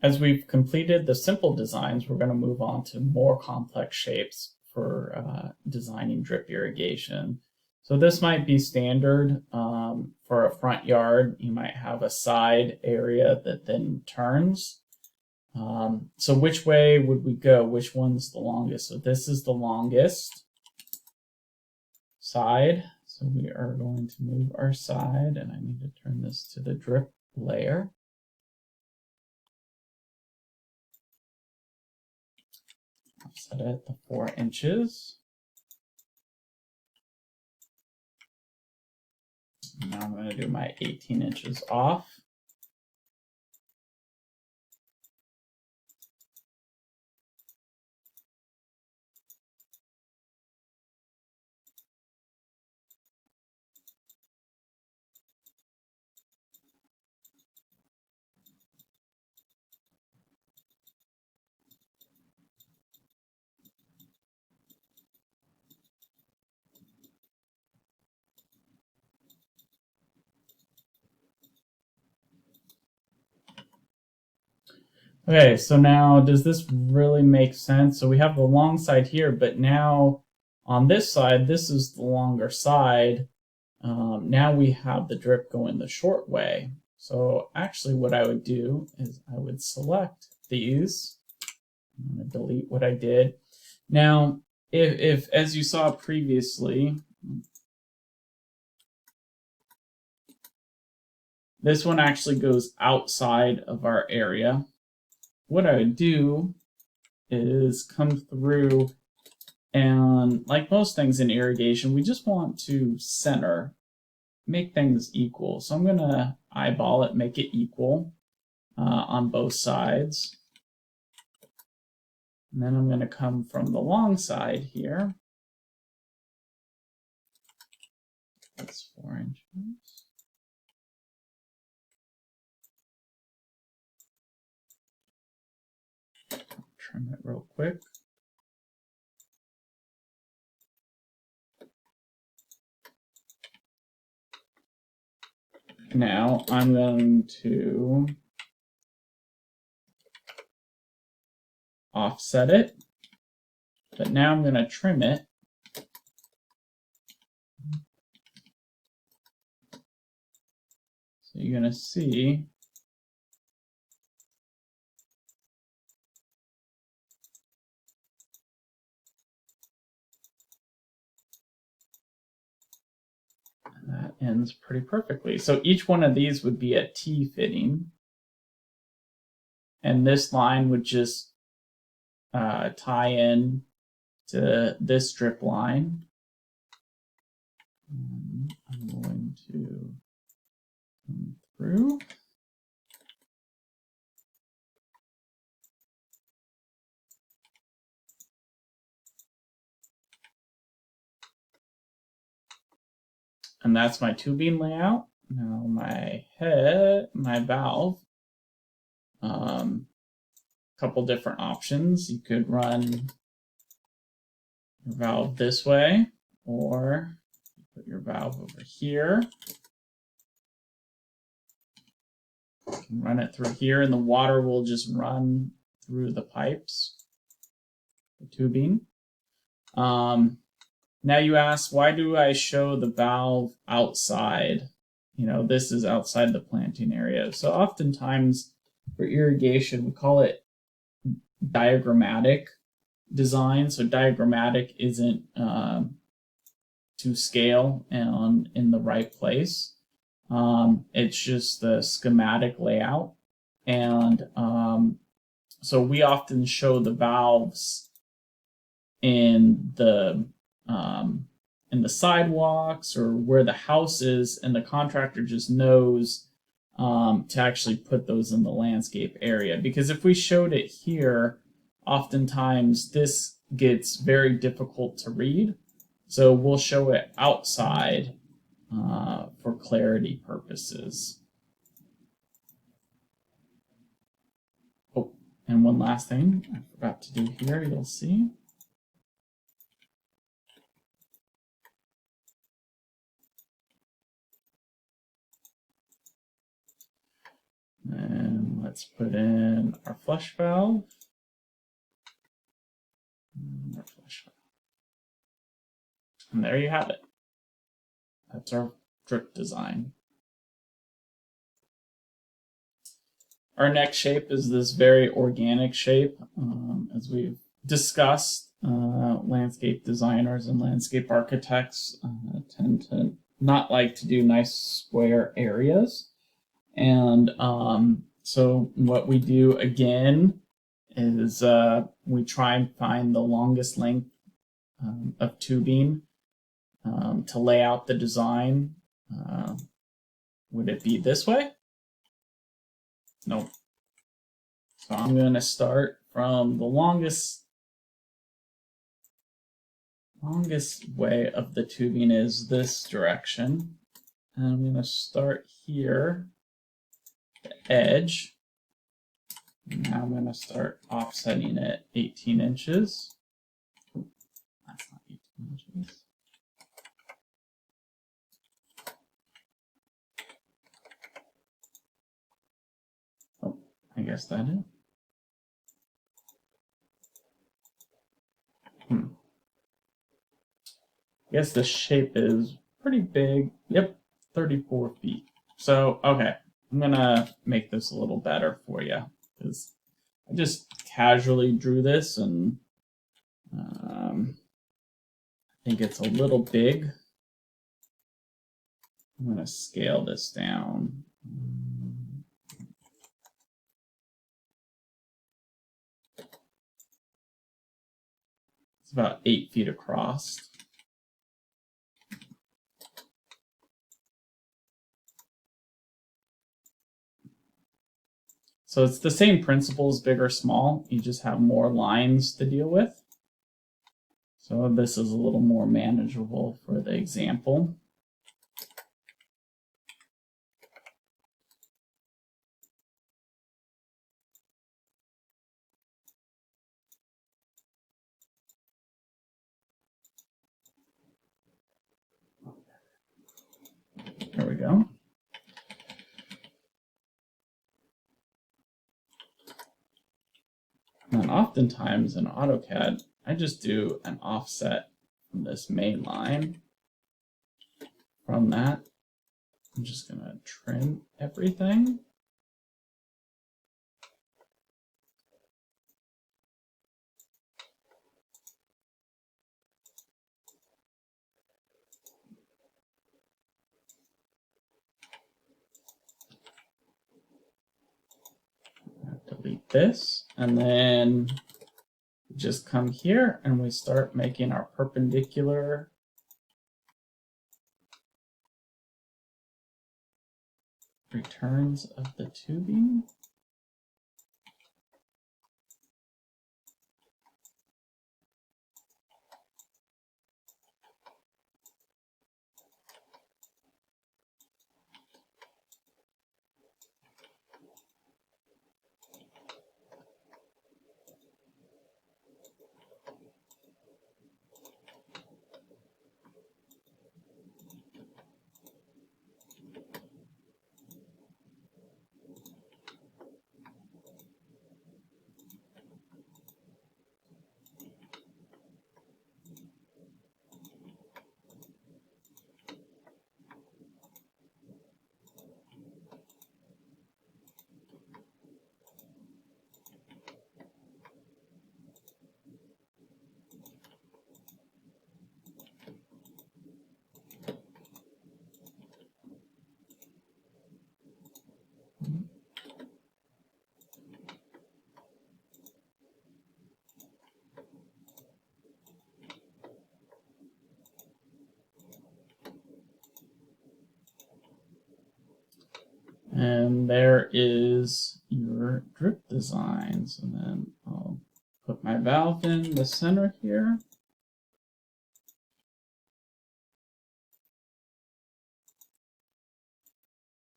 As we've completed the simple designs, we're going to move on to more complex shapes for designing drip irrigation. So this might be standard for a front yard. You might have a side area that then turns. So which way would we go? Which one's the longest? So this is the longest side. So we are going to move our side, and I need to turn this to the drip layer. Set it at the 4 inches. Now I'm going to do my 18 inches off. Okay, so now does this really make sense? So we have the long side here, but now on this side, this is the longer side. Now we have the drip going the short way. So actually what I would do is I would select these. I'm going to delete what I did. Now, if as you saw previously, this one actually goes outside of our area. What I would do is come through, and like most things in irrigation, we just want to center, make things equal. So I'm going to eyeball it, make it equal on both sides. And then I'm going to come from the long side here. That's 4 inches. Trim it real quick. Now I'm going to offset it, but now I'm going to trim it. So you're going to see that ends pretty perfectly. So each one of these would be a T fitting. And this line would just tie in to this drip line. And I'm going to come through. And that's my tubing layout. Now my head, my valve, couple different options. You could run your valve this way, or put your valve over here. You can run it through here, and the water will just run through the pipes, the tubing. Now you ask, why do I show the valve outside? You know, this is outside the planting area. So oftentimes for irrigation, we call it diagrammatic design. So diagrammatic isn't to scale and in the right place. It's just the schematic layout. And so we often show the valves in the sidewalks or where the house is, and the contractor just knows to actually put those in the landscape area. Because if we showed it here, oftentimes this gets very difficult to read. So we'll show it outside for clarity purposes. Oh, and one last thing I forgot to do here, you'll see. And let's put in our flush valve. And there you have it. That's our drip design. Our next shape is this very organic shape. As we've discussed, landscape designers and landscape architects tend to not like to do nice square areas. And so what we do again is we try and find the longest length of tubing to lay out the design. Would it be this way? Nope. So I'm going to start from the longest way of the tubing is this direction. And I'm going to start here, the edge. Now I'm going to start offsetting it 18 inches. That's not 18 inches. Oh, I guess that is. I guess the shape is pretty big. Yep, 34 feet. So, okay, I'm gonna make this a little better for you because I just casually drew this and I think it's a little big. I'm gonna scale this down. It's about 8 feet across. So it's the same principles, big or small. You just have more lines to deal with. So this is a little more manageable for the example. There we go. And oftentimes in AutoCAD, I just do an offset from this main line. From that, I'm just going to trim everything. Delete this, and then just come here and we start making our perpendicular returns of the tubing. And there is your drip designs. And then I'll put my valve in the center here.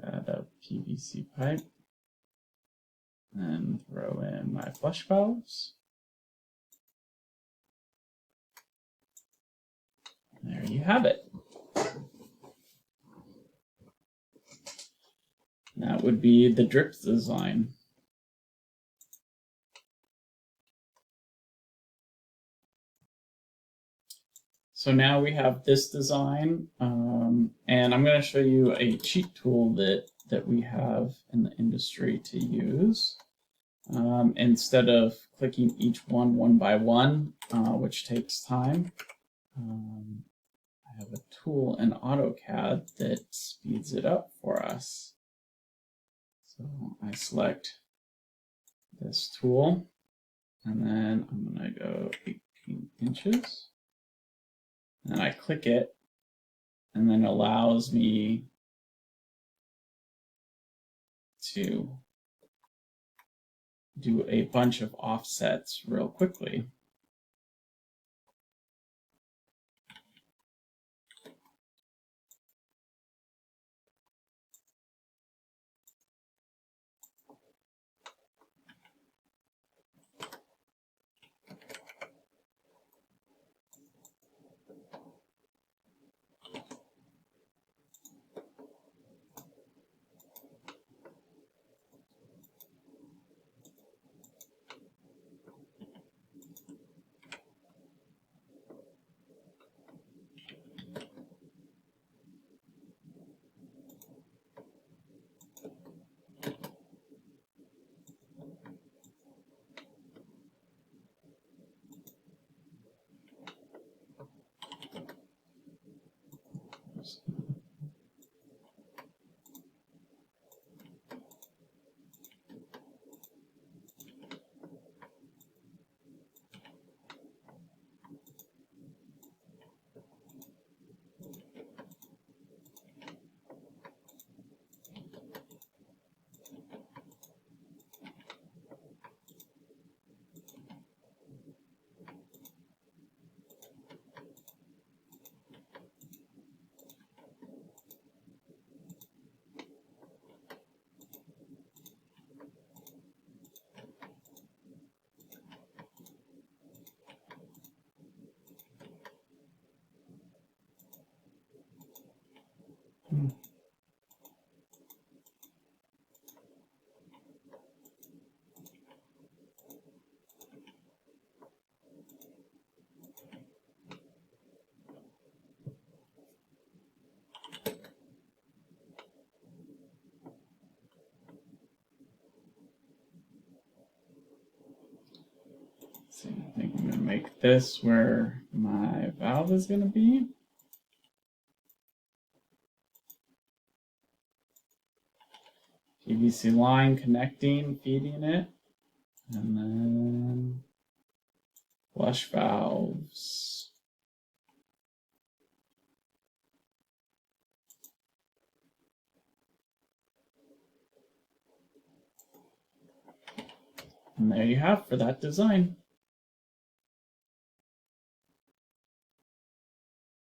Add a PVC pipe. And throw in my flush valves. There you have it. That would be the drip design. So now we have this design, and I'm going to show you a cheat tool that we have in the industry to use. Instead of clicking each one by one, which takes time, I have a tool in AutoCAD that speeds it up for us. So I select this tool, and then I'm going to go 18 inches. And I click it, and then it allows me to do a bunch of offsets real quickly. So I think I'm going to make this where my valve is going to be. PVC line connecting, feeding it, and then flush valves. And there you have for that design.